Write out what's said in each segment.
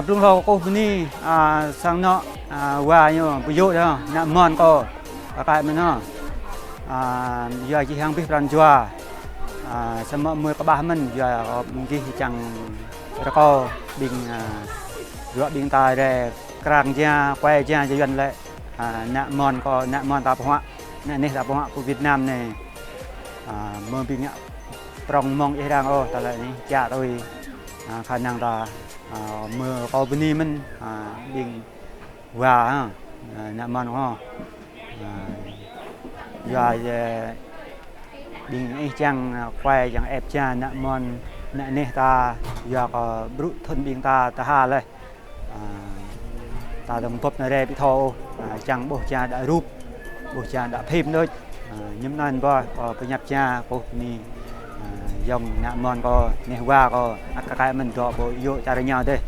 plung lo ko ni sang no wa yo bu yo đó na mon ko cái mình nó giờ chỉ hàng biết làm chùa sama mưa các ba mình giờ cái chẳng ra co bình rửa bình tài để càng cha quay cha cho dân lại nạ mòn tạp họa nạ này tạp họa của Việt Nam này mưa bình nhạ trong mong ý đang ô ta lại ní cha tôi khả năng là mưa có bên đi mình bình và nạ mòn ho giờ bình ý chăng quay chẳng ép cha nạ mòn nạ này ta giờ có bự thân bình ta hàเลยta đồng phục này bị thô chẳng bộ cha đã rúp bộ cha đã phim thôi nhưng nên coi có nhập cha có ni dòng nạ mòn có nè qua có cái mình cho bộ vô cha với nhau đây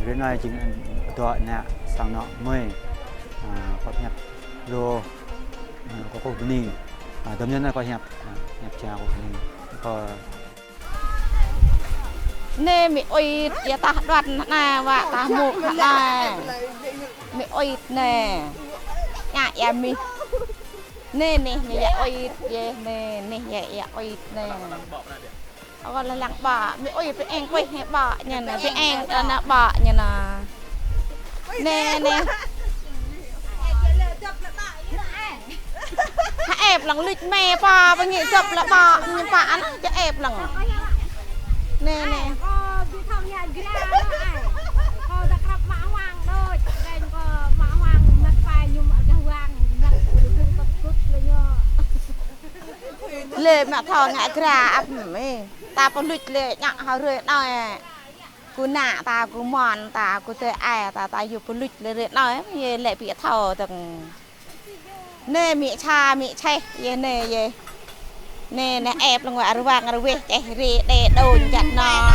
đến nay chính gọi nè sang nọ mới có nhập vô có ni tấm nhân là có nhập cha của ni có nè mi oi ya ta đoan na wa ta mục na mi oi nè ya ya mi nè nè ya oi ye nè nè ya oi nè còn là lặng bọ mi oi phải ăn quay hay bọ nhà nè phải ăn là bọ nhà nè nè ép lằng lịch mè bò và nghĩ chụp là bọ nhưng bạn cho ép lằng nè nè lệ mà thò ngại ra ấp mày ta có lịch lệ nhặng họ rơi nói cô nạ ta cô mòn ta cô tê ai ta dù có lịch lệ nói lệ bị thò từng nè mẹ cha mẹ chay nè về nè nè ép là ngoài vàng rồi về chạy rì để đồn chặt nó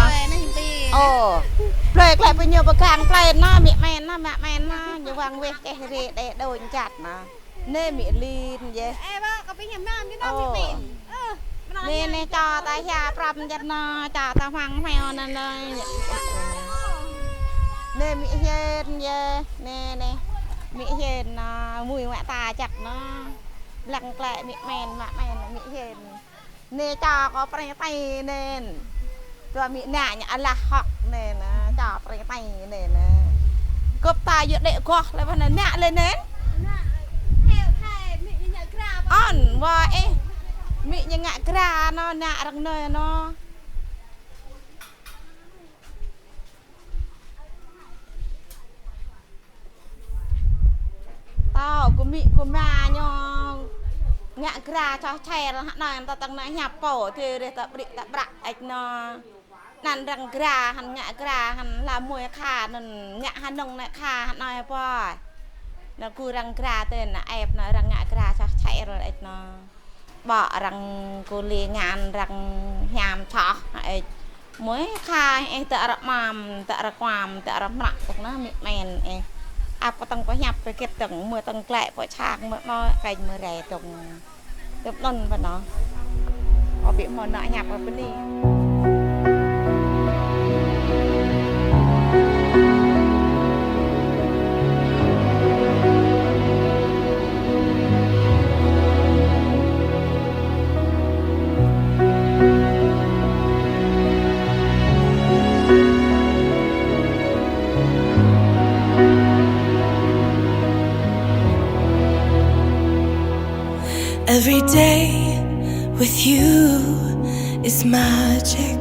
rồi lại bây giờ càng play nó mẹ men nó như vàng về chạy rì để đồn chặt nó nè mẹ linh vậy nè nè cho ta cha pram chặt nó cho ta hoang heo nè nè mẹ hiền vậy nè nè mẹ hiền mùi mẹ ta chặt nó lặng lại mẹ men mẹ hiền nè cho có phải tay nên rồi mẹ nạ nhá là học nè cho phải tay nè cướp ta giữa đệ qua lại vào nạ lên nến on vậy mẹ như ngạ kra nó nạ đằng nơi nó tao của mẹ của ma nhau ngạ kra cho chè là này ta tăng này nhập cổ thì để ta bị ta bạc ạch nó năn răng kra hắn ngạ kra hắn là mùi khà nần ngạ hắn nông này khà hắn nói bò nó cù răng kra tên là ép nó răng ngạ kra cho chè rồi ạch nó bỏ răng cô lì ngàn răng nhàm chó ạch mới khà em tự ra mầm tự ra quàm tự ra mặn của nó mịn mèn áp có tăng có nhập cái kết tầng mưa tầng lệ của trang nó cành mưa rẻ tầng tập lần và nó có bị mòn nợ nhập ở bên đi. Every day with you is magic.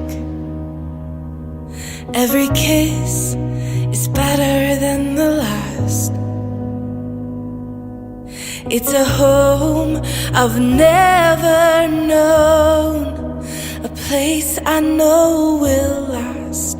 Every kiss is better than the last. It's a home I've never known, a place I know will last.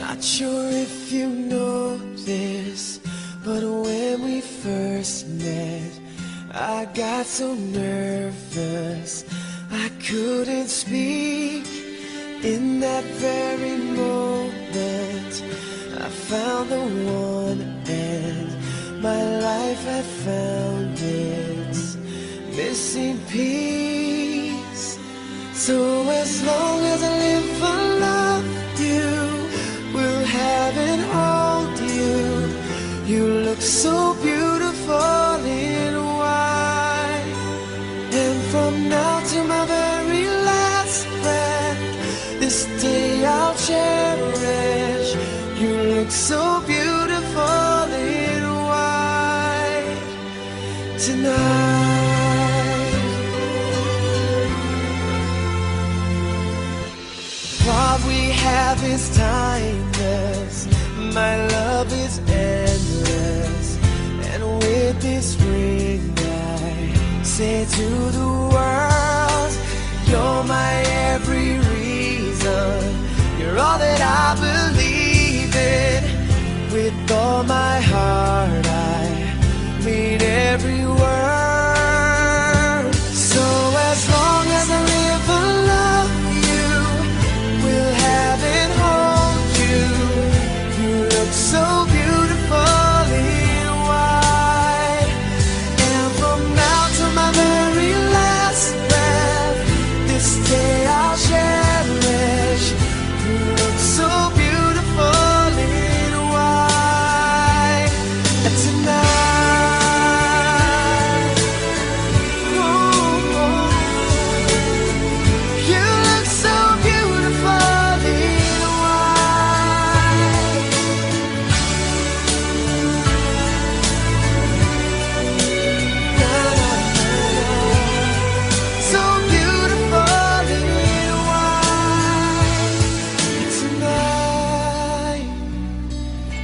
Not sure if you know this, but when we first met, I got so nervous I couldn't speak. In that very moment, I found the one, and my life had found its missing piece. So as long as I live, I love you, will have and hold you. You look so beautiful in white, and from now to my very last breath, this day I'll cherish. You look so beautiful in white tonight. What we have is timeless, my love is endless, and with this ring I say to the world, you're my every reason, you're all that I believe in. With all my heart I mean every word. So as long as I live, I love you, will have and hold you. You look so beautiful in white, and from now to my very last breath, this day I'll cherish. You look so beautiful in white tonight. Oh, you look so beautiful in white. Na, na, na, na. So beautiful in white tonight.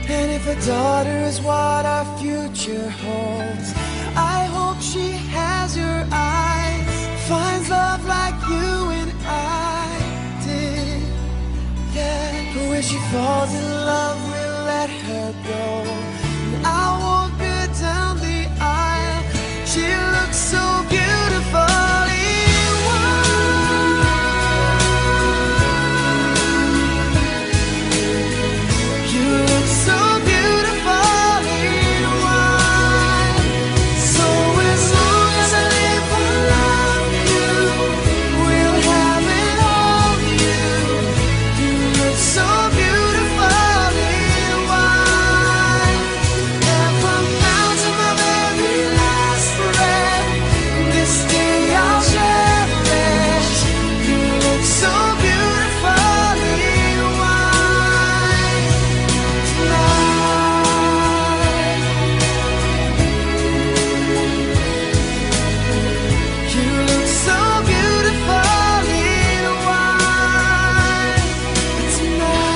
And if a daughter is what our future holds, I hope she has your eyes, finds love like you and I did. Yeah, but when she falls in love, we'll let her go. And I'll walk her down the aisle. She looks so beautiful in white. You look so beautiful in white. So as long as I live, I love you, will have and hold you. You look so beautiful in white, and from now to my very last breath, this day I'll cherish. You look so beautiful in white tonight. You look so beautiful in white tonight.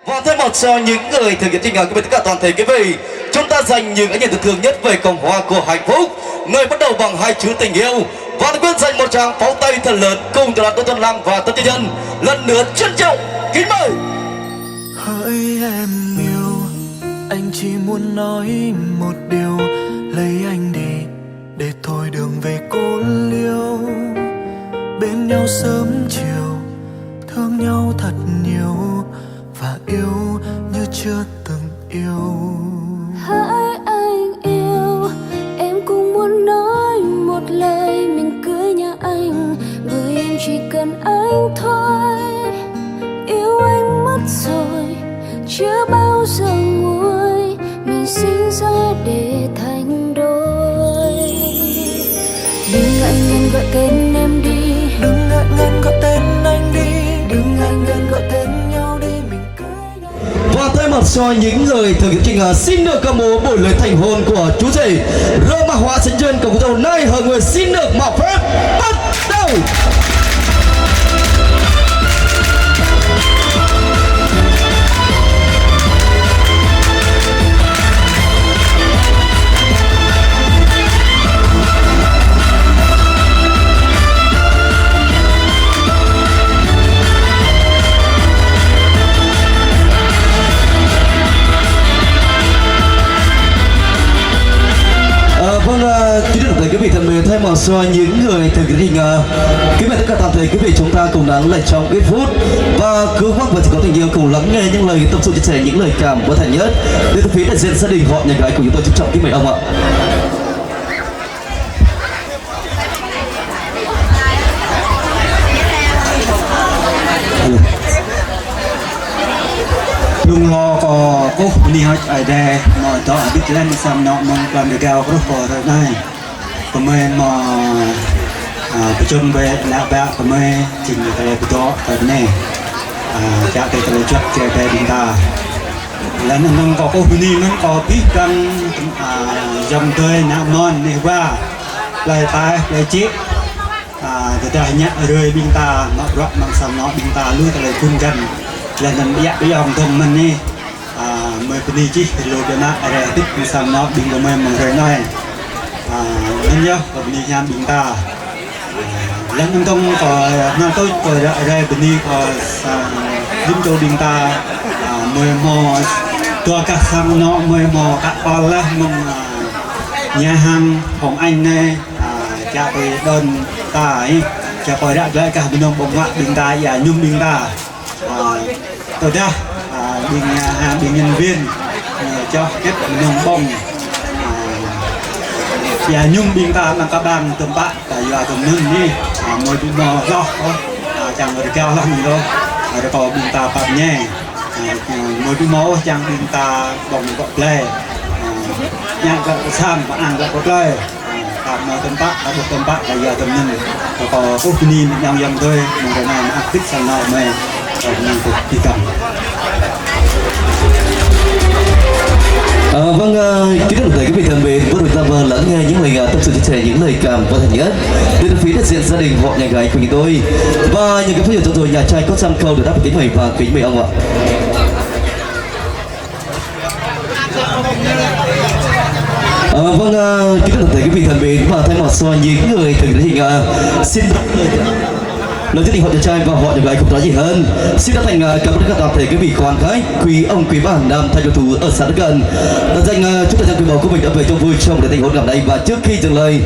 Và thêm một cho những người thực hiện chương trình, tất cả toàn thể quý vị, chúng ta dành những ánh nhìn thương nhất về Cộng hòa của hạnh phúc. Người bắt đầu bằng hai chữ tình yêu, và quyết dành một tràng pháo tay thật lớn cùng toàn đoàn Tôn Lăng và tất nhân lần nữa trân trọng kính mời. Hỡi em yêu, anh chỉ muốn nói một điều, lấy anh đi để thôi đường về cô liêu. Bên nhau sớm chiều, thương nhau thật nhiều, và yêu như chưa từng yêu. Hỡi anh yêu, em cũng muốn nói một lời, mình cưới nhà anh, bởi em chỉ cần anh thôi. Yêu anh mất rồi, chưa bao giờ nguôi, mình sinh ra để thành đôi. Đừng ngại ngần gọi tên em đi, Đừng ngại ngần gọi tên anh đi, đừng ngại ngần gọi tên nhau đi, mình cưới nhau. Và thay mặt cho những người thực hiện chương trình, xin được công bố buổi lễ thành hôn của chú rể Rơ Mạc Hóa Sinh Duyên của cô dâu nay hờ người xin được mạo phép bắt đầu. một số những người thực hiện kính mời tất cả toàn thể quý vị chúng ta cùng lắng lại trong ít phút và cứ mắc và chỉ có tình yêu cùng lắng nghe những lời tâm sự chia sẻ, những lời cảm của thành nhất đến từ phía đại diện gia đình họ nhà gái của chúng tôi. Trân trọng kính mời ông ạ. Lung lo có cô đi hết ở đây mọi đó biết lên xem nó mong làm được cao rất khó rồi này của mình mà cái chung về là bạn của mình chỉ là cái đó cái này chắc cái chuyện chơi cái chúng ta là nó có cô đi nó có biết rằng dòng tươi nặng non này qua lại tai lại chết người ta nhắc rơi bình ta nó rõ bằng sầm nó bình ta luôn lại phun gần là mình bây giờ thông mình đi mới cái đi chứ thì lôi cái nát ở tích sầm nó bình của mình mà rồi nói nên nhớ và đi nhám bình ta lần thông có nó tôi ở đây bên đi có dính châu bình ta mới mò tua các sầm nó mới mò các con lá mong nhà hàngของanh này chaไปโดนตายจะปล่อยได้ด้วยการบินบงว่าบินตายอย่ายุ่งบินตาตัวเด้อบินnhân viên cho hết biên bôngอย่ายุ่งบินตามันก็บังตมปะแต่อย่าตมนึ่งนี่มวยบินบอก็chẳng ở cao lắm đâu rồi có biên ta phạm nhẹ mวยbiên máu chẳng biên ta bông gọt lê nhang gọt sam và ăn gọt lê làm tempat atau tempat kayak temen kalau ini yang tôi mengenai aktif sana mai untuk kita. Vâng, kính thưa quý vị thân mến, vừa rồi ta vừa lắng nghe những lời tâm sự chia sẻ, những lời cảm của thành nhất đến phía đại diện gia đình họ nhà gái của chúng tôi và những cái phát hiện cho rồi nhà trai có 100 câu được đáp kính mời và kính mời ông ạ. Vâng, kính thưa quý vị thân mến và thay mặt cho những người thực hiện xin lời chúc tình họ nhà trai và họ nhà gái không nói gì hơn. Xin chân thành cảm ơn các toàn thể quý vị quan khách, quý ông quý bà nam thay đầu thủ ở xã Đức Cần đã dành chút thời gian quý báu của mình đã về trong vui trong để tình huống ngày này. Và trước khi dừng lời,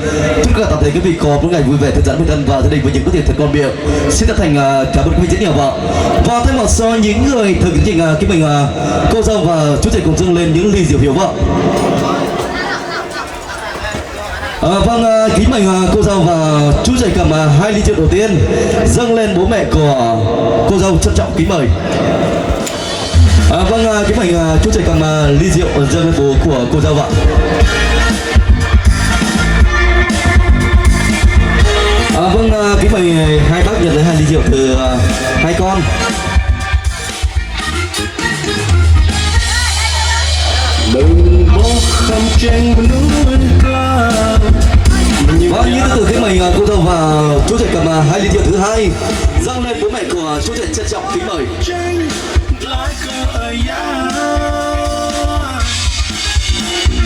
chúc các toàn thể quý vị có một ngày vui vẻ, thư giãn, bình thân và gia đình với những có tiền thật con miệng. Xin chân thành cảm ơn quý vị rất nhiều ạ. Và thay mặt cho những người thực hiện cái mình cô dâu và chú rể cùng dâng lên những ly rượu hiểu ạ. Vâng, kính mời cô dâu và chú rể cầm 2 ly rượu đầu tiên dâng lên bố mẹ của cô dâu, trân trọng kính mời. Vâng, kính mời chú rể cầm ly rượu dâng lên bố của cô dâu ạ. Vâng, kính mời hai bác nhận lấy 2 ly rượu từ hai con. Đừng bỏ khăm tranh núi cao. Vâng, như từ cái mời cô dâu và chú rể cầm 2 ly rượu thứ hai dâng lên bố mẹ của chú rể, trân trọng kính mời.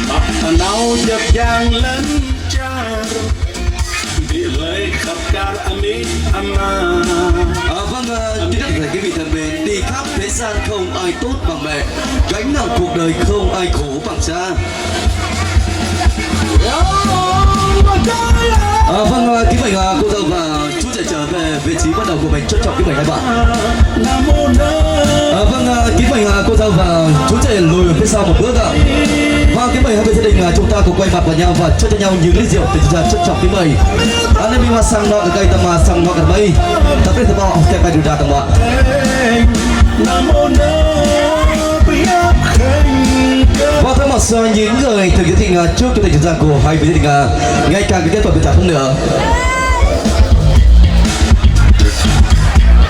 Bắt đầu dập dàng lên cha bị lấy khắp cả Amin Ama. Vâng, kính thưa quý vị thân mến, đi khắp thế gian không ai tốt bằng mẹ, gánh nặng cuộc đời không ai khổ bằng cha. Vâng, kính mời cô dâu và chú rể trở về vị trí bắt đầu của mình, trân trọng kính mời hai bạn. Vâng, kính mời cô dâu và chú rể lùi về phía sau một bước ạ. Và kính mời hai bên gia đình chúng ta cùng quay mặt vào nhau và cho nhau những ly rượu để chúng ta trân trọng kính mời. Anh em mà sang nọ cây ta mà sang nọ cả mây, ta biết thứ bao kẹp bài được ra tầng bạn. Và thay mặt những người thực hiện trước cho tình trạng của hai vị gia đình ngày càng kết quả biệt hơn nữa.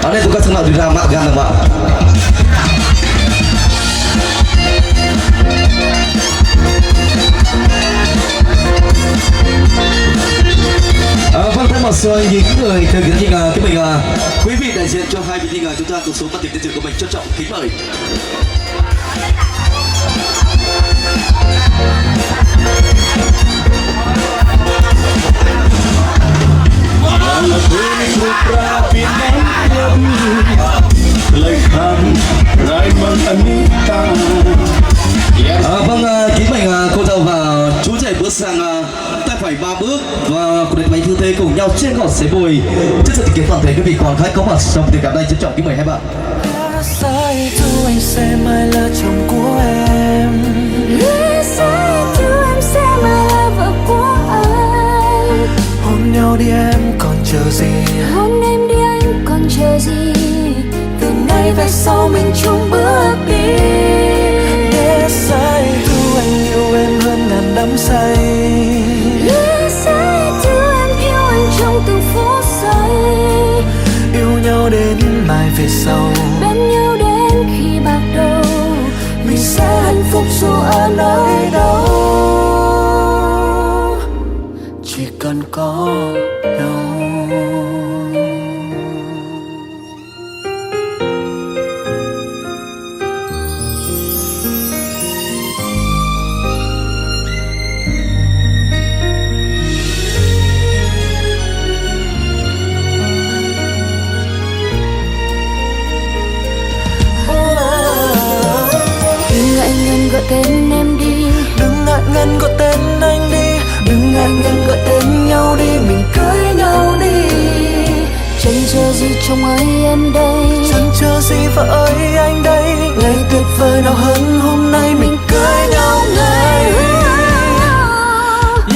Ở đây chúng ta sang nọ được ra mạng gan tầng bạn. Vâng, thay mặt những người thực hiện cái mình quý vị đại diện cho hai vị tinh chúng ta cùng số ban tiệc tên của mình trân trọng kính mời. Vâng, kính mời cô dâu và chú rể bước sang tay phải 3 bước và cuộc đánh máy thư thế cùng nhau trên ngọn sấy bùi. Trước sự kiện toàn thể quý vị còn khách có mặt trong tiệc gặp đây trân trọng kính mời hai bạn. Sai thu anh sẽ mãi là chồng của em. Sai thu em sẽ mãi là vợ của anh. Hôn nhau đi em còn chờ gì? Hôn em đi anh còn chờ gì? Từ nay về sau mình chung bước đi. Sai thu anh yêu em hơn ngàn đắm say. Sai thu em yêu anh trong từng phút giây. Yêu nhau đến mai về sau. Bên nhau đến khi bạc đầu. Mình sẽ hạnh phúc dù ở nơi đâu. Chỉ cần có nhau. Gọi tên em đi, đừng ngại ngần gọi tên anh đi, đừng ngại ngần gọi tên nhau đi, mình cưới nhau đi. Chẳng chờ gì chồng ơi em đây, chẳng chờ gì vợ ơi anh đây. Ngày tuyệt vời nào hơn hôm nay mình cưới nhau ngay.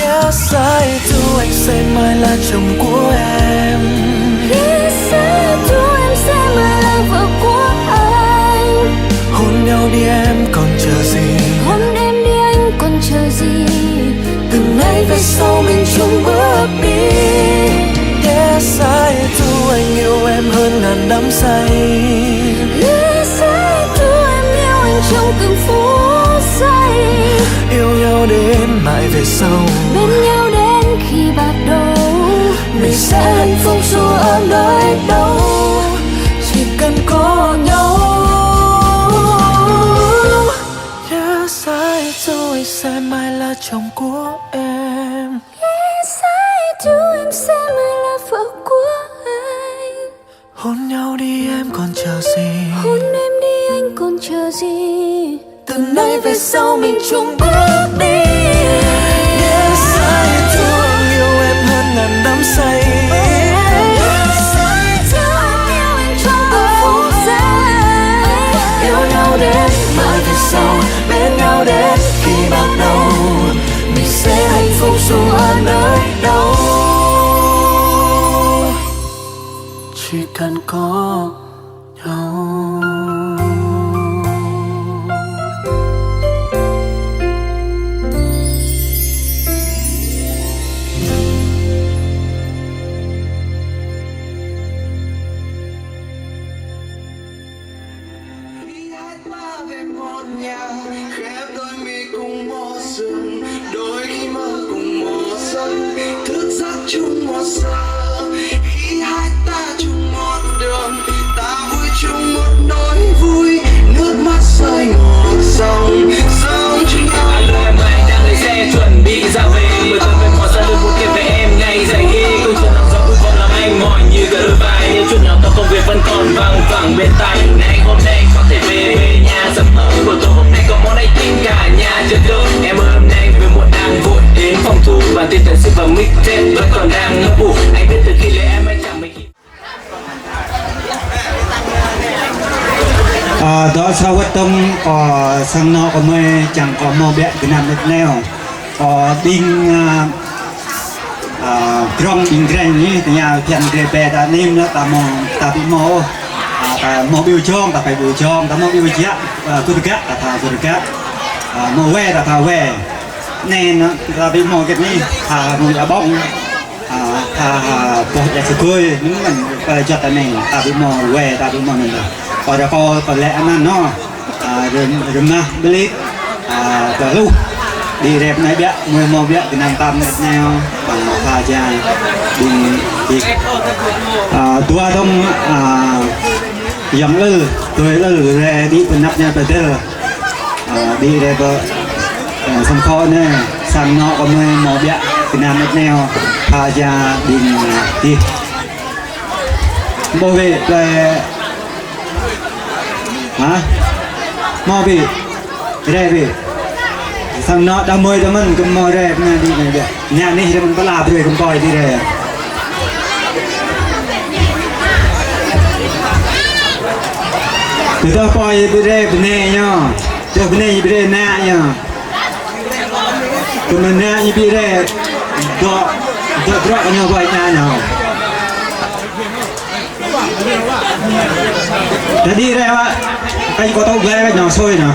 Yes, I do, anh sẽ mãi là chồng của em. Yes, I do, em sẽ mãi là vợ của anh. Hôn nhau đi em còn chờ gì? Hôn em đi anh còn chờ gì? Từ nay về sau mình chung bước đi. Yes, I do, anh yêu em hơn ngàn đắm say. Yes, I do, em yêu anh trong từng phút giây. Yêu nhau đến mãi về sau. Bên nhau đến khi bạc đầu. Mình sẽ hạnh phúc dù ở nơi đâu. Chỉ cần có nhau. Yes, I do, anh sẽ mãi là chồng của em. Yes, I do, em sẽ mãi là vợ của anh. Hôn nhau đi em còn chờ gì? Hôn em đi anh còn chờ gì? Từ nay về sau mình chung bước đi. Yes, I do, anh yêu em hơn ngàn đắm say. Yes, I do, em yêu anh trong từng phút giây. Yêu nhau đến mãi về sau, bên nhau đến khi bạc đầu. Mình sẽ hạnh phúc dù ở nơi đâu. Chỉ cần có nhau. Khép đôi mi cùng mùa xuân, đôi khi mơ cùng mùa xuân, thức giấc chung một giờ. Khi hai ta chung một đường, ta vui chung một nỗi vui, nước mắt rơi ngược dòng sông chúng ta. Alo em ơi, anh đang lấy xe chuẩn bị ra về. 10 tuần về mò ra lưng muốn kể về em ngày dài ghê. Câu chuyện nằm gió cũng còn làm anh mỏi như cả đôi vai. Nhưng chút nào tao không về vẫn còn văng vẳng bên tai. Này hôm nay có thể về nhà sớm hơn. Buổi tối hôm nay có món anh tính cả nhà chờ đợi. Em ơi hôm nay về muộn đang vội đến phòng thu. Bản tin thời sự và mixtape vẫn còn đang ngấp ngủ. Anh biết từ khi lấy em anh chẳng mấy khi. Đó sau cái tâm có sang nọ có mê chẳng có mò bẹ cái nam được neo có đinh trong đinh gren ní nhà thiện gre bè ta nem nó ta bị mò biểu chong ta phải biểu chong ta mò biểu chạ cứ gắt ta thà cứ gắt mò que ta thà que nên ta bị mò cái ní thà mò đã bong thà bột để sơ cơi những mình phải chặt ta này ta bị mò que ta bị mò mình còn đã có lẽ ăn nó rừng na beli cờ lu đi đẹp này biết người mò biết thì nam tam đẹp nhau bằng một pha cha đi tua đông dầm lư tôi lư ra đi từ nắp nhà tới đây đi đẹp sông kho nè sang nọ có người mò biết thì nam đẹp nhau pha cha đi bố về về hả mò về đây về sang nọ đã mời teman ke mau re punya di ni dia. Nya ni hidup pelap tu kempoi di re. Kita poi bere bene nya. Dia bene bere na nya. Kemana ni bere do berak nya buat nya. Jadi re awak kai kau tahu gaya nya soi na.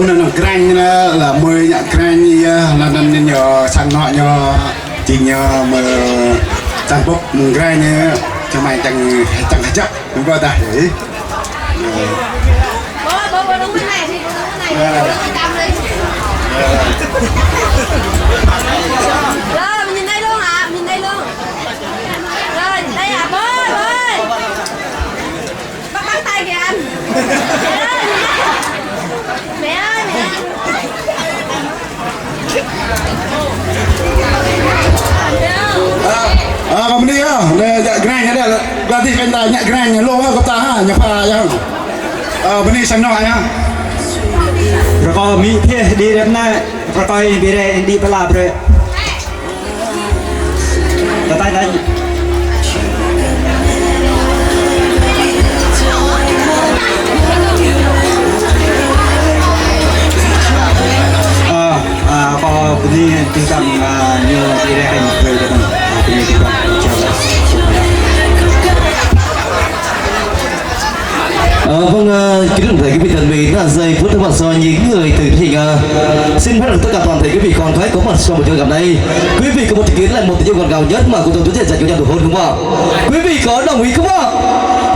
Nó granh là mười nhạc granh là nên nhờ sang nọ nhờ chỉ nhờ mà sang bốc granh cho mày chẳng chấp đúng không ta đấy bố đúng cái này thì đúng cái này cầm đi rồi mình nhìn đây luôn hả nhìn đây luôn rồi đây à bố bắt tay kìa anh mẹ ơi mẹ kamu ni ya le grang ada berarti kan dah nyak grang lo ha kata ha nyapa ya beni sang no ya ប្រកបមីភេឌីរណាប្រកបបិរេឌីបឡាប្រេតតៃតៃក៏នេះទីតាមញើបិរេឲ្យប្រេទៅពីទីតាមVâng, kính thưa quý vị thân mến, giây phút mặt do những người từ hình xin phép được tất cả toàn thể quý vị còn phải có mặt trong một trường gặp này. Quý vị có một ý kiến là một tình yêu còn cao nhất mà cô tôi sẽ dành cho nhau được hôn không ạ? Quý vị có đồng ý không ạ?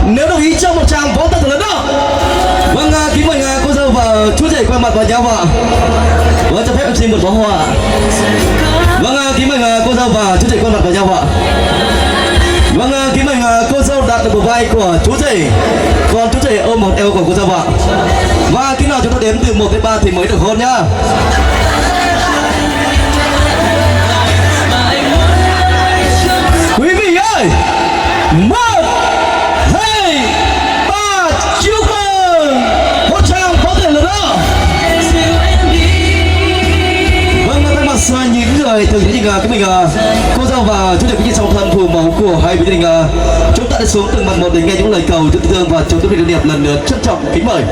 Nếu đồng ý cho một tràng vỗ tay thật lớn đó. Vâng, kính mời cô dâu và chú rể quay mặt vào nhau ạ. Vâng, cho phép em xin một bó hoa. Vâng, kính mời cô dâu và chú rể quay mặt vào nhau ạ. Vâng, kính mời cô dâu đặt được bờ vai của chú rể, còn chú rể ôm một eo của cô dâu ạ. Và khi nào chúng ta đếm từ 1 đến 3 thì mới được hôn nhá. Quý vị ơi, 1, 2, 3, chúc mừng một tràng pháo tay lớn đó. Vâng, thay mặt những người từ những cái mình cô dâu và chú rể cũng như trong thân phù mẫu của hai bên gia đình, chúng ta đã xuống từng mặt một để nghe những lời cầu chúc thương và chúng tôi được đẹp lần lượt trân trọng kính mời.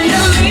Let me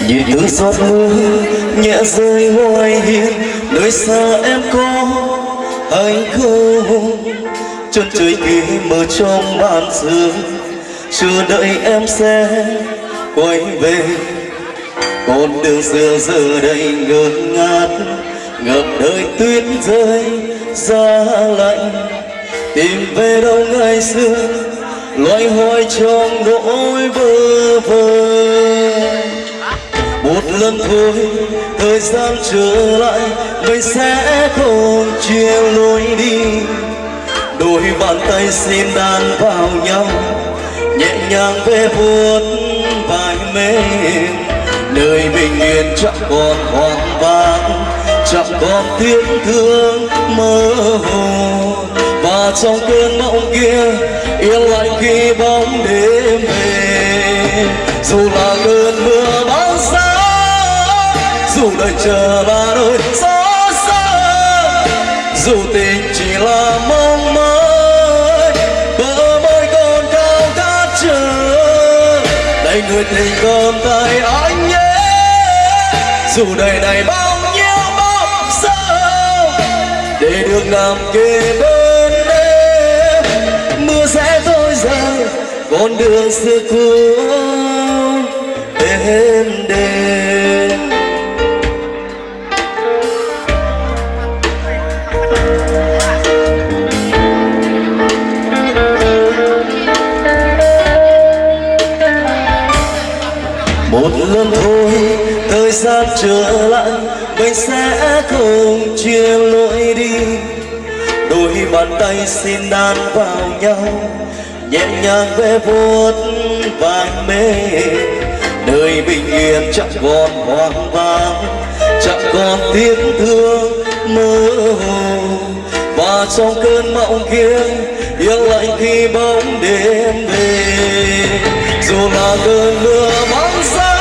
Như những giọt mưa nhẹ rơi ngoài hiên, nơi xa em có anh không? Chân trời kia mờ trong màn sương, chờ đợi em sẽ quay về. Con đường xưa giờ đây ngơ ngát, ngập đời tuyết rơi giá lạnh. Tìm về đâu ngày xưa, loay hoay trong nỗi bơ vơ. Một lần thôi thời gian trở lại, mình sẽ không chia lối đi. Đôi bàn tay xin đan vào nhau, nhẹ nhàng ve vuốt vai mềm. Nơi bình yên chẳng còn hoang vắng, chẳng còn tiếng thương mơ hồ. Và trong cơn mộng kia yên lặng khi bóng đêm về. Dù là cơn mưa bão giá, dù đời chờ là đời gió xa, dù tình chỉ là mong mỏi, bờ môi còn cao khát chờ. Đây người tình cầm tay anh nhé, dù đời này bao nhiêu mong sao, để được nằm kề bên em. Mưa sẽ thôi rơi, con đường xưa cũ êm đềm. Một lần thôi thời gian trở lại, mình sẽ không chia lối đi. Đôi bàn tay xin đan vào nhau, nhẹ nhàng ve vuốt vai mềm. Nơi bình yên chẳng còn hoang vắng, chẳng còn tiếng thương mơ hồ. Và trong cơn mộng kia yên lặng khi bóng đêm về. Dù là cơn mưa bão giá,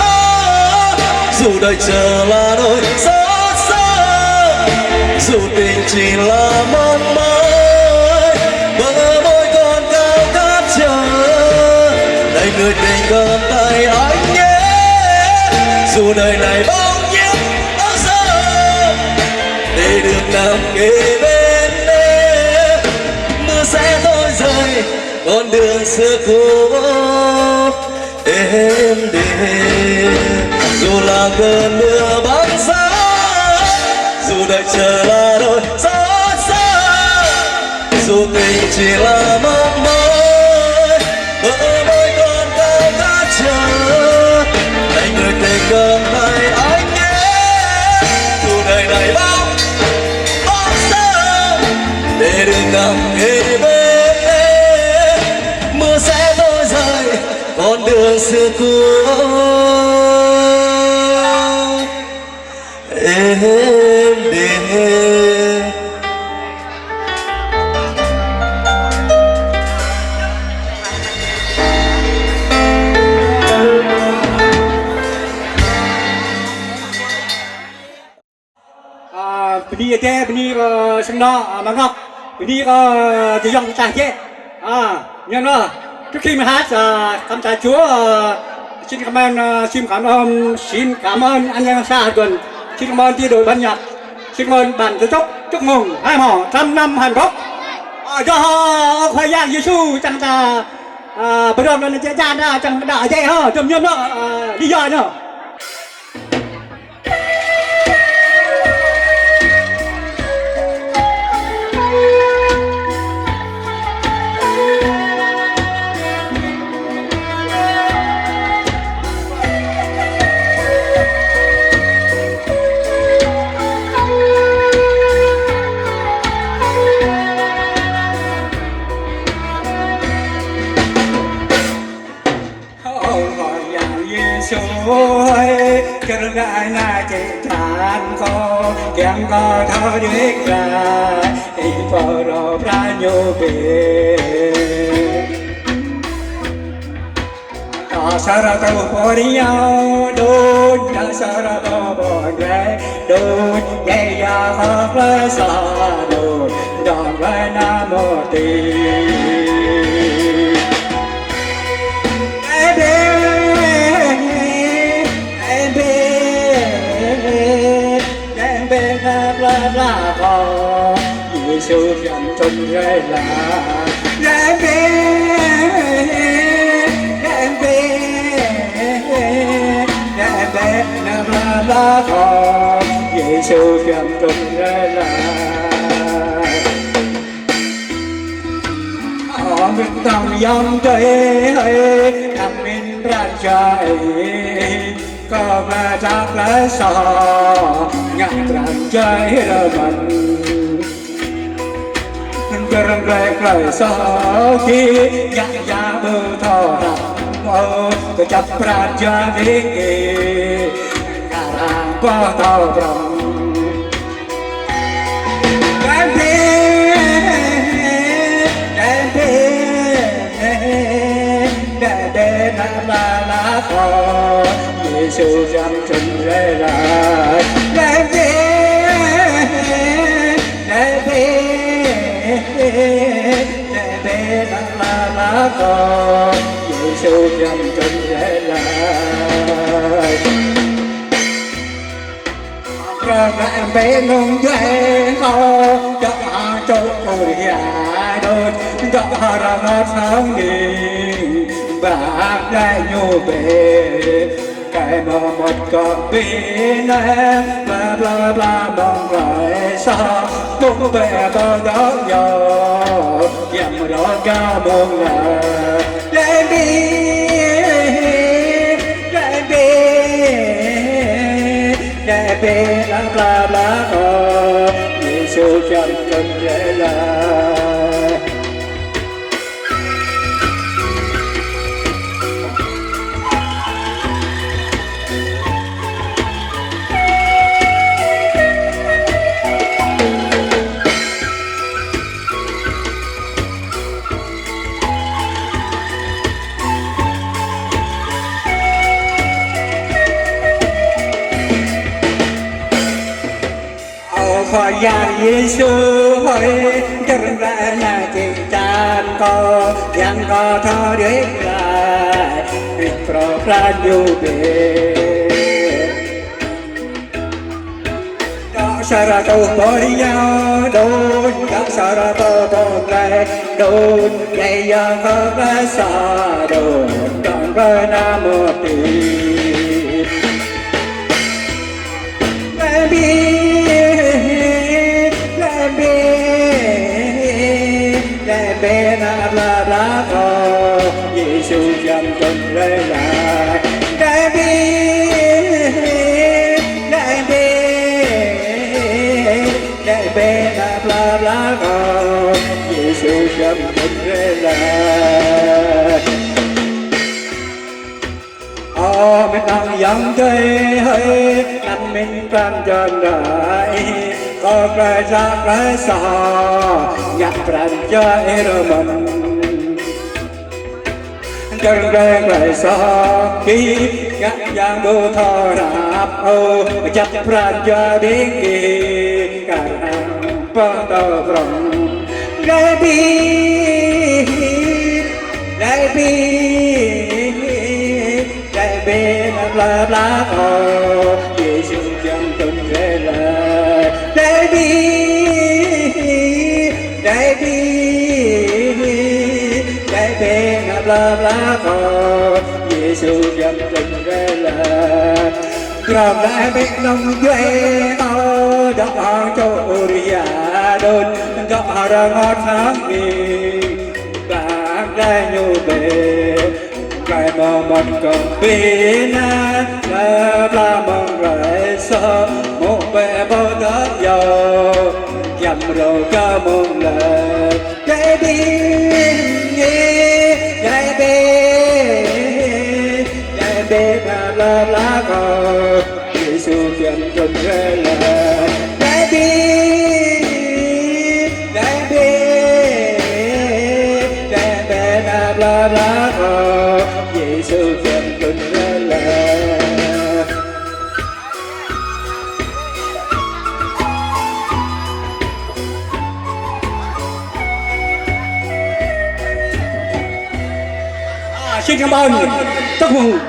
dù đời chờ là nỗi gió xa, dù tình chỉ là mong mỏi, bờ môi còn cao khát chờ. Đây người tình cầm tay anh nhé, dù đời này bao nhiêu bao giờ, để được nằm kề bên em. Mưa sẽ thôi rơi, con đường xưa cũ êm đềm. Dù là cơn mưa bão giá, dù đời chờ là đôi gió xa, dù tình chỉ là mong mỏi, bờ môi còn cao khát chờ. Này người tình cầm tay anh nhé, dù đời này bao đường nằm kề bên mưa sẽ thôi rơi con đường xưa cũ êm đềm. Bini teh bini sang nọ mangok bini chỉ dòng tài chế nhưng mà trước khi mà hát cảm tạ Chúa xin cảm ơn anh em xa tuần xin cảm ơn chi đội ban nhạc xin cảm ơn bản chúc mừng 200 năm hạnh phúc cho họ khoai giang Giêsu chẳng ta bây giờ là chơi chan ra chẳng đã dễ ha chấm nhâm đó đi dài nữa. Chân gái na chạy tràn khó kém có thơ đứt ra ý phở rô ra nhô bề sa ra tàu bò đi nhau đôi đã sa ra tàu bò ghé đôi dây ya khóc lấy xa đôi đòn với nam mô tì là có Giêsu dòng trong rơi là em bé nam là có Giêsu dòng trong rơi là họ biết tòng dòng trời hơi nằm bên bàn trời có ba chắc lá sò ngặt rằng chơi rơ mình cơ răng rê lời sò khi nhạc giá bơ thò rằm mơ cơ chấp ra cho đi cả ràng có thò rằm em đi là lá khò Giêsu dòng chân rơi lại em bé là lá cò Giêsu dòng chân rơi lại rồi em bé nung dây ho cho họ cho cô gà đôi cho họ ra ngót sáng đi bác lại nhô về cái mà một con pin em bla bla bla bong lại sao cũng về có đó nhau dầm đó cao mong là lên đi bla bla bla Giêsu trong cơn rơi lại khỏi giang Giêsu hỏi chân ra là chị chan co yang co thơ đứt lại pro ra du bề đó sa ra tàu bò đi nhau đôi đó sa ra tàu bò lại đôi dây ya khóc lấy xa đôi đòn với nam mô tì bé na bla bla co Giêsu dòng chân rơi lại em bé bên là lá cờ Giêsu chấm tình là mình đang dòng cây hơi nằm mình pram chân đại có cái ra cái sao nhặt pram cho mình chân đen lại sao khi nhặt giang đô thọ rạp ô chặt pram cho đến kỳ cả hàng phong tàu rồng đại bi đại bên là cờ Giêsu chân tình là đại bên là cờ Giêsu chân tình là Gồm lại bên nông duy ở đất hàng châu Uria đôn đất hàng ngọt sáng đi các đại nhu bề cái mà mình cần biết là mong lại sợ một bề bao đất giàu dầm rồi cả mong là cái đi cái bê là lá cờ Giêsu chân tình là cái bê là lá cờ Giêsu chân tình là xin cảm ơn chúc mừng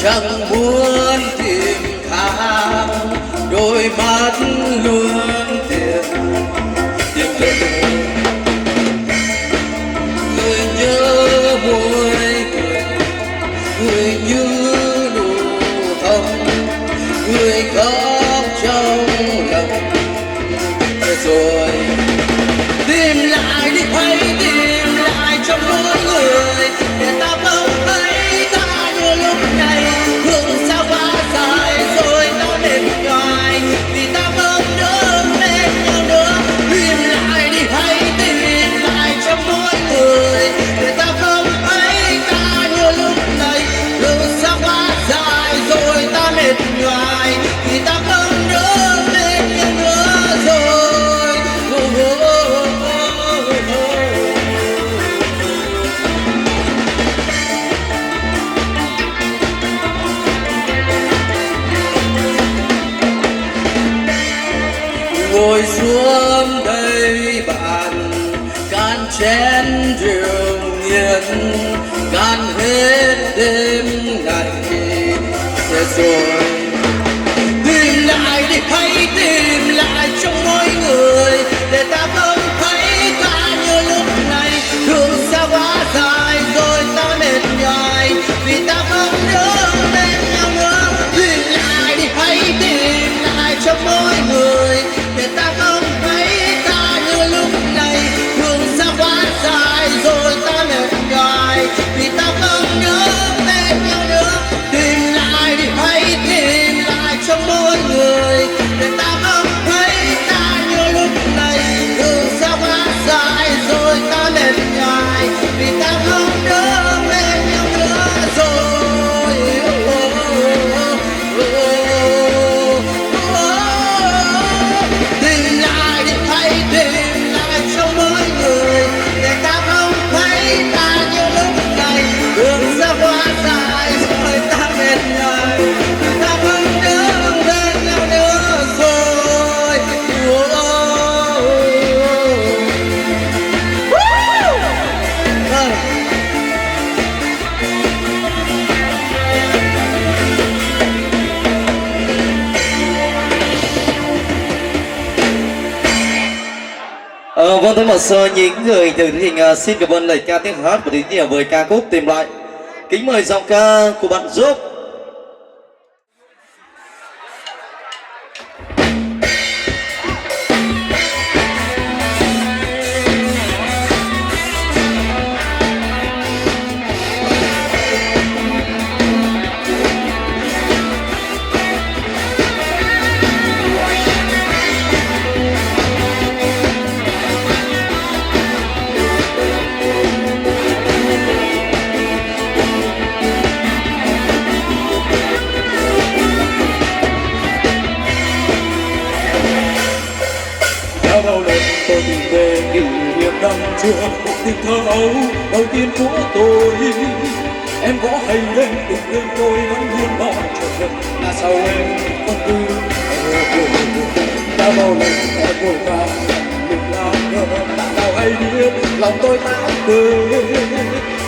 chẳng muốn tìm thang đôi mắt luôn tìm người nhớ môi người như nụ hồng người khóc trong lòng rồi tìm lại đi hãy tìm lại trong mỗi người để ta không thấy ta như lúc này hương sao quá dài rồi ta mệt nhoài vì ta không được bên nhau nữa tìm lại đi hãy tìm lại trong mỗi người để ta không thấy ta như lúc này hương sao quá dài rồi ta mệt nhoài vì ta không được bên nhau nữa rồi ngồi xuống đây bạn can chén rượu nghiền can hết đêm ngày để rồi tìm lại đi hãy tìm lại trong mỗi người để ta không thấy ta như lúc này đường xa quá dài rồi ta mệt nhoài vì ta không nhớ bên nhau nữa tìm lại đi hãy tìm lại trong mỗi người để ta không thấy ta như lúc này đường xa quá dài rồi ta mệt nhoài vì ta không nhớ bên nhau nữa tìm lại đi hãy tìm lại trong mỗi người để ta không Vâng, thay mặt những người từ chương trình xin cảm ơn lời ca tiếng hát và đến nhiều với ca khúc Tìm Lại. Kính mời giọng ca của bạn Giúp. Bao lần tôi tìm về kỷ niệm năm xưa, cuộc tình thơ ấu đầu tiên của tôi. Em có hay lên tình yêu tôi vẫn luôn mong chờ là sao em vẫn cứ đã bao lần em vội vàng mình làm ngơ nào hay biết lòng tôi tái khơi.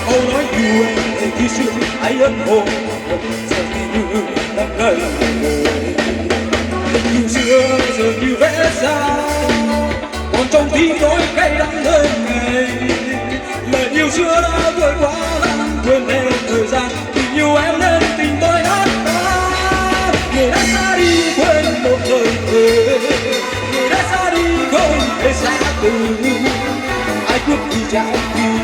Câu nói yêu em khi xưa hãy ân hồn giờ như năm gần yêu xưa giờ như vẽ xa, còn trong tim tôi cay đắng hơn ngày. Lời yêu xưa đã vội quá lãng quên hết thời gian, tình yêu em nên tình tôi đã ta. Người đã xa đi quên một lời thề, người đã xa đi không thể xa từ. Ai cướp đi trái tim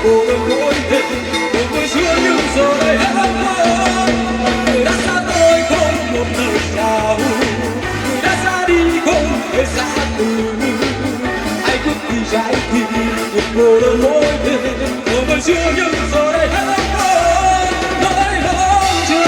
cô đơn mỗi đêm, một người xưa nhưng giờ đây hết rồi. Người đã xa tôi không một lời chào, người đã xa đi không thể xa từ. Ai cướp đi trái tim một cô đơn mỗi đêm, một người xưa nhưng giờ đây hết rồi. Nỗi lòng chưa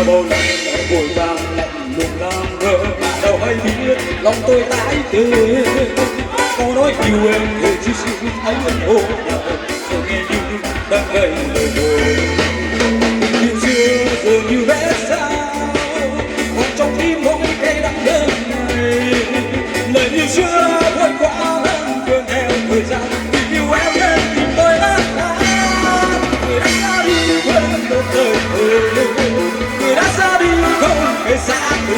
bao lần đã vội vàng lạnh lùng làm ngơ đâu hay biết lòng tôi tái tươi. Câu nói yêu em về chỉ sự thấy ân hồn giờ nghe như đang gây lời đồn. Tình xưa giờ như vẽ sao, còn trong tim không cay đắng đơn này. Lời yêu xưa đã vội quá lãng quên theo thời gian, tình yêu em nên tìm tôi đã ta. Người đã xa đi quên một lời thề, người đã xa đi không thể xa từ.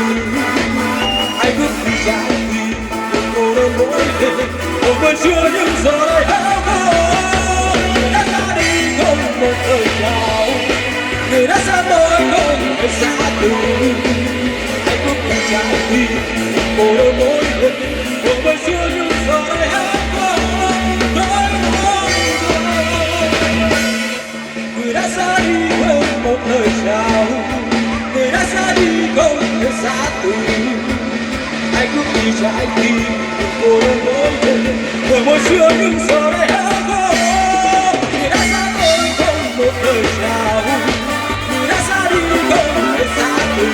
Ai cướp đi trái tim một cô đơn mỗi đêm, một người xưa nhưng giờ đây hết rồi. Người đã xa đi không một lời chào, người đã xa tôi không thể xa từ. Ai cướp đi trái tim một cô đơn mỗi đêm, một người xưa nhưng giờ đây hết rồi. Người đã xa đi không một lời chào, người đã xa đi không thể xa từ. Ai cướp đi trái tim một cô đơn mỗi đêm, một môi xưa nhưng giờ đây hết rồi. Người đã xa tôi không một lời chào, người đã xa đi không thể xa từ.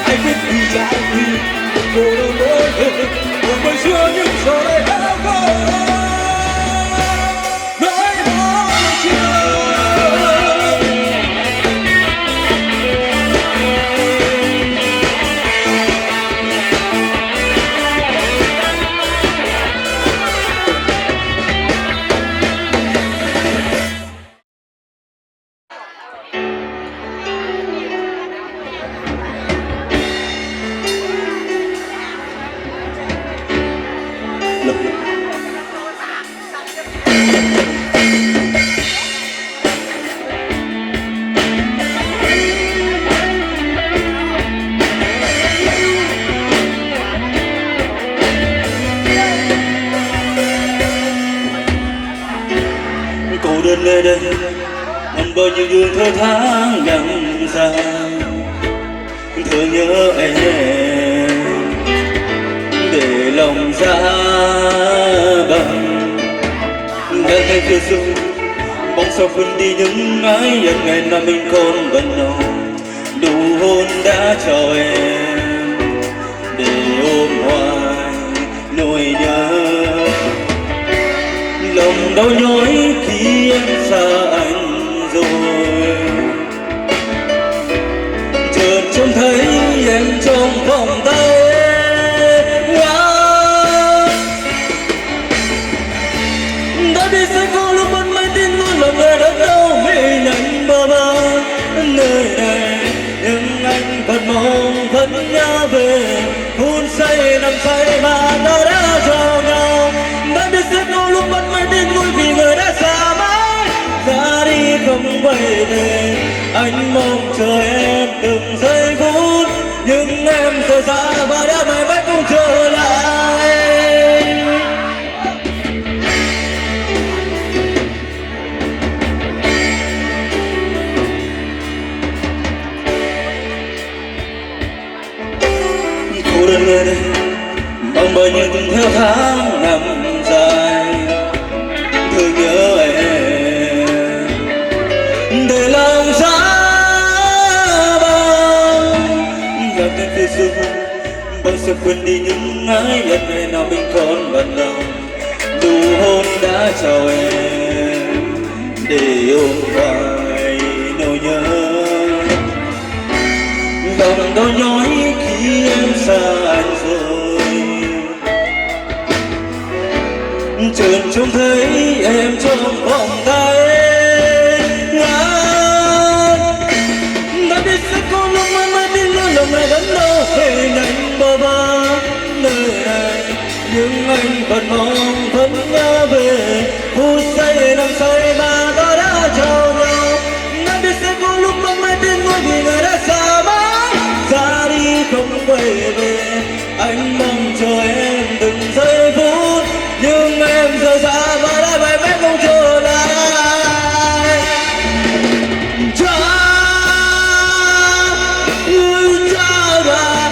Ai cướp đi trái tim một cô đơn mỗi đêm, một môi xưa nhưng giờ đây hết rồi. Cô đơn nơi đây ngàn bao nhiêu đường thơ tháng đằng dài, thơ nhớ em để lòng ra bằng. Đã thay kia rồi bóng sao phân đi những mái nhận ngày nào mình còn gần nhau, đủ hôn đã cho em để ôm hoài lòng đau nhói khi em xa anh rồi, chợt trông thấy em trong vòng tay đã biết sẽ có lúc mất mãi tin luôn là người đã đâu hình ảnh bơ vơ nơi này, nhưng anh vẫn mong vẫn nhớ về hôn say nằm say mà ta đã cho nhau. Đã biết sẽ có lúc mất mãi tin vui vì người đã xa mãi ra đi không quay về. Anh mong chờ em từng giây phút, nhưng em rời xa và đã mãi mãi không trở lại. Cô đơn người đây mong bao nhiêu từng theo tháng năm dài thương nhớ em để lòng giá băng gặp tên phía dương bao sẽ quên đi những ái nhân ngày nào mình còn bận lòng nụ hôn đã chào em để ôm hoài nỗi nhớ lòng đau nhói khi em xa anh rồi, chợt trông thấy em trong vòng tay ngàn. Đã biết sẽ có lúc mãi mãi tin luôn lòng này vẫn đâu hình ảnh bơ vơ nơi này, nhưng anh vẫn mong vẫn nhớ về phút giây nằm say mà ta đã chào nhau. Đã biết sẽ có lúc mãi mãi tin vui vì người đã xa mãi ra đi không quay về. Anh mong chờ em từng giây phút, nhưng em rời xa và đã mãi mãi không trở lại. Cha ơi cha đã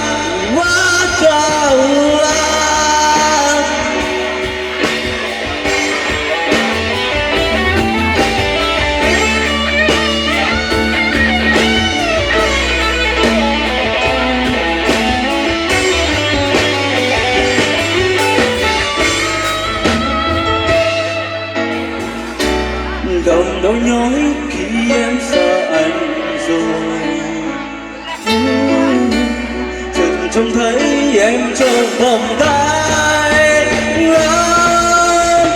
quá cha lòng đau nhói khi em xa anh rồi, chợt trông thấy em trong vòng tay ngàn.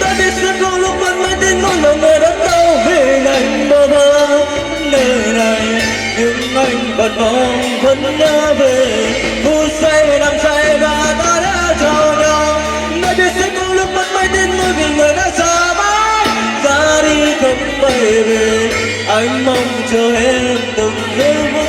Đã biết sẽ có lúc vẫn mãi tin luôn là người đã đâu hình ảnh bơ vơ nơi này, nhưng anh vẫn mong vẫn nhớ về phút giây nằm say và ta đã chào nhau. Đã biết sẽ có lúc mất mãi tin vui vì người đã xa mãi ra đi không quay về. Anh mong chờ em từng giây phút.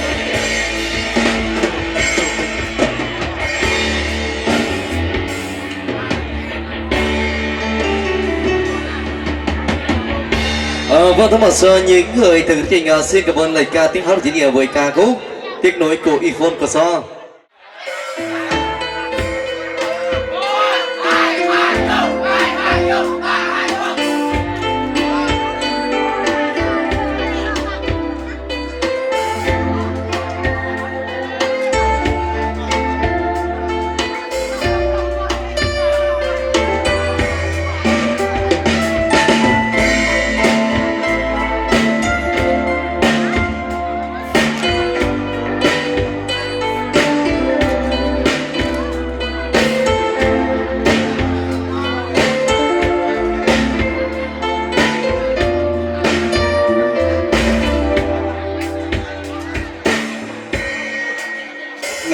Vâng, thưa một số những người từ chương trình xin cảm ơn lời ca tiếng hát của chính nghĩa với ca khúc Tiếc nối của Yvonne của So.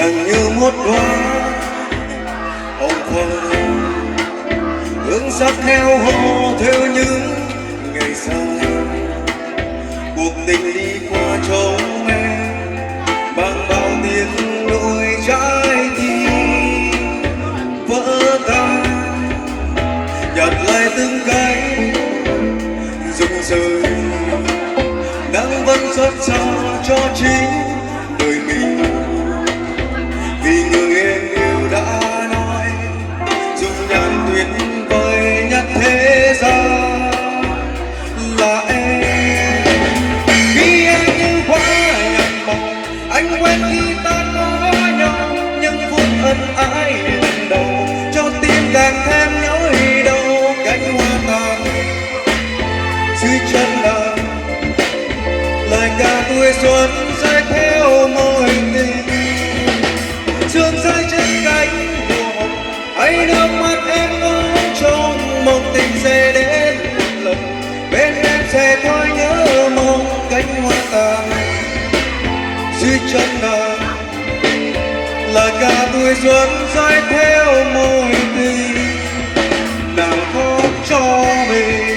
nặng như một đóa hồng phấn hương sắc theo họ theo những ngày sau. Cuộc tình đi qua trông em bằng bao tiếng nỗi trái tim vỡ tan, nhặt lại từng cánh rụng rời. Nắng vẫn xót xa cho chính đời mình, vì người em yêu đã nói dung nhan tuyệt vời nhất thế gian là em. Khi em như quá nhạt màu, anh quên khi ta có nhau, những phút ân ái lần đầu cho tim càng thêm dưới chân nàng, lời ca tuổi xuân rơi theo môi tình, sương rơi trên cánh mùa, hãy nước mắt em ướt trong mộng tình sẽ đến một lần, bên em sẽ thôi nhớ mong cánh hoa tàn dưới chân nàng, lời ca tuổi xuân rơi theo môi tình, nàng khóc cho mình.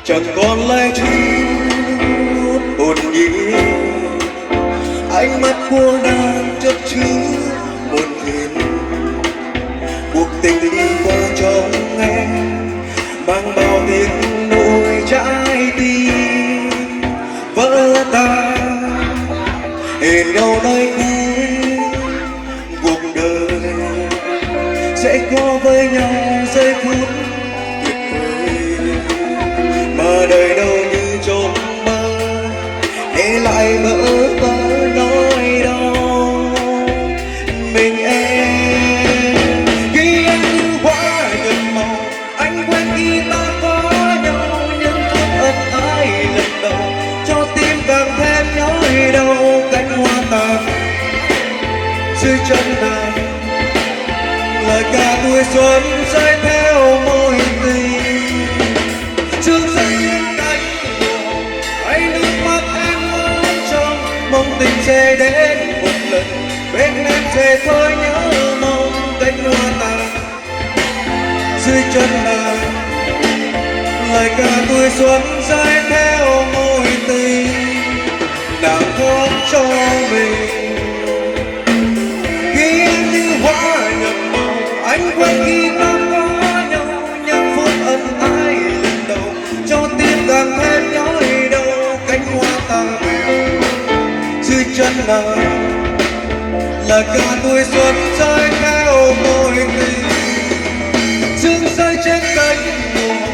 Chẳng còn lại chút hồn nhiên, ánh mắt của nàng chất chứa muôn phiền, cuộc tình đi qua trong em mang bao tiếng nỗi trái tim vỡ tan, hẹn nhau nơi cuối cuộc đời sẽ có với nhau giây phút mà đời đâu như trong mơ, để lại vỡ vỡ nỗi đau mình em. Khi em như hoa nhuận màu, anh quên khi ta có nhau, những phút ân ái lần đầu cho tim càng thêm nhói đau. Cánh hoa tàn dưới chân nàng, lời ca tuổi xuân rơi theo môi tình, sương rơi trên cánh mùa, hãy nước mắt em ướt trong mong tình sẽ đến một lần, bên em sẽ thôi nhớ mong cánh hoa tàn dưới chân nàng, lời ca tuổi xuân rơi theo môi tình, nàng khóc cho mình. Khi em như hoa nhập màu, anh quên khi ta có nhau, những phút ân ái lần đầu cho tim càng thêm nhói đau. Cánh hoa tàn dưới chân nàng, là cả tuổi xuân rơi theo môi tình, sương rơi trên cánh mùa,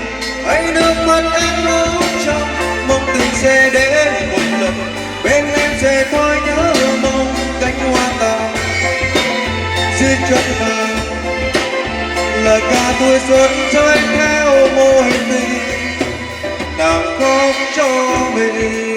hãy nước mắt em ướt trong mong tình sẽ đến một lần, bên em sẽ thôi nhớ mong cánh hoa tàn dưới chân nàng, là cả tuổi xuân rơi theo môi tình, nàng khóc cho mình.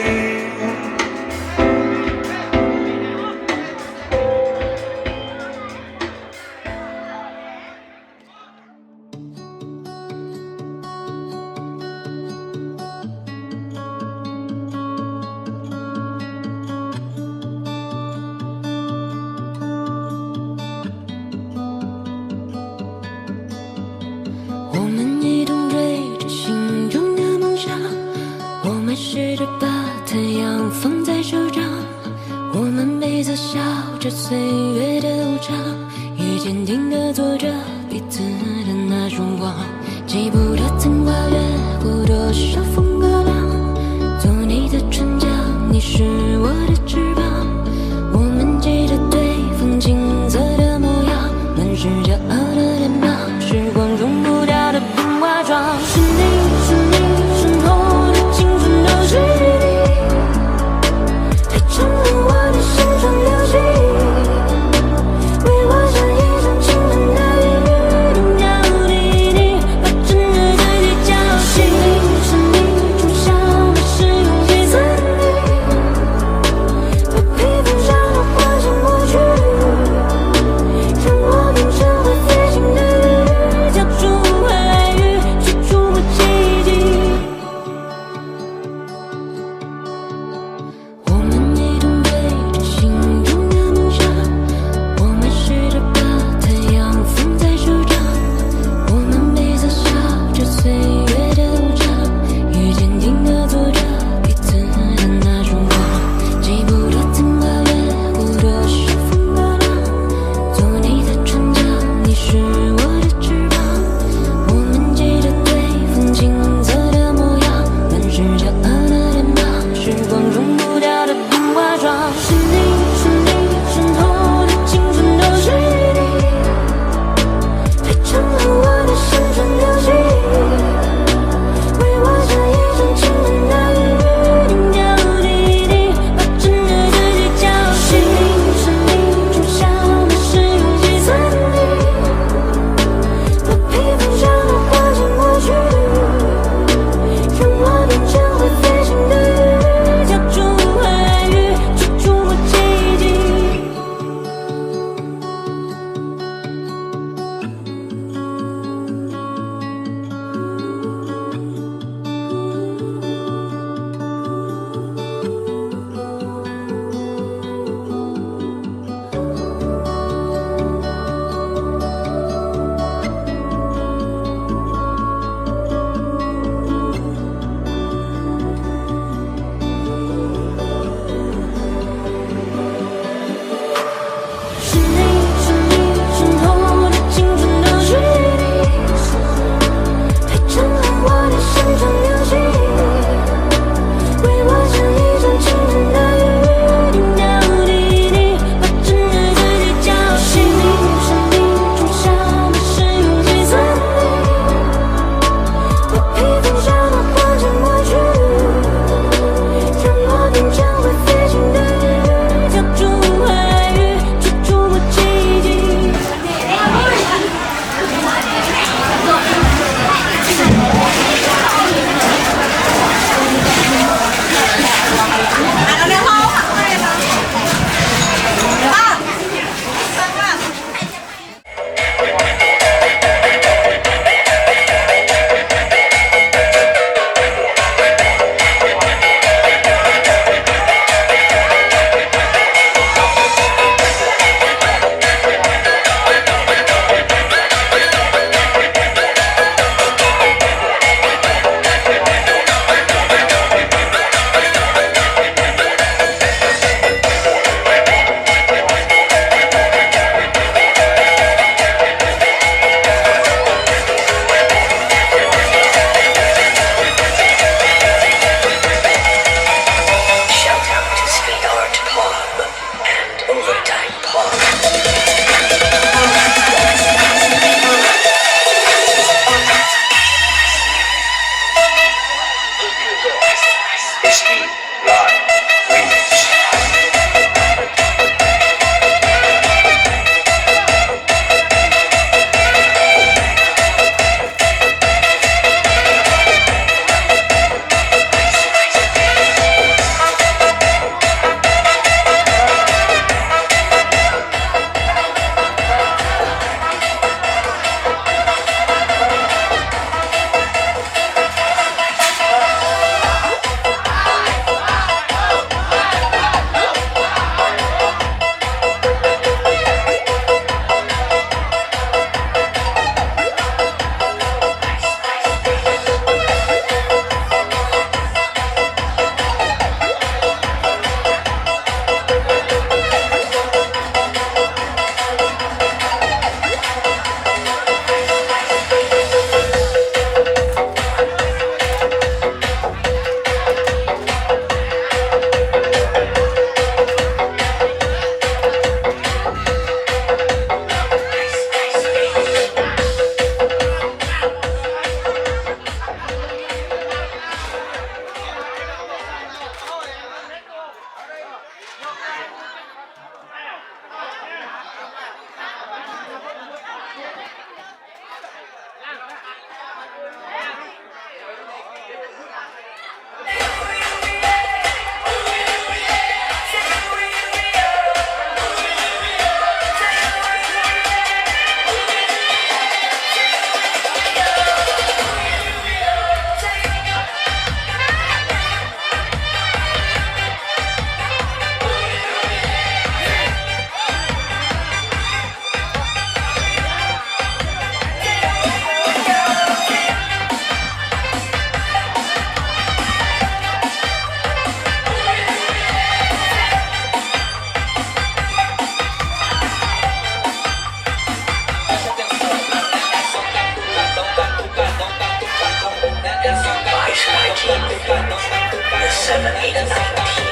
7, 8, and 9.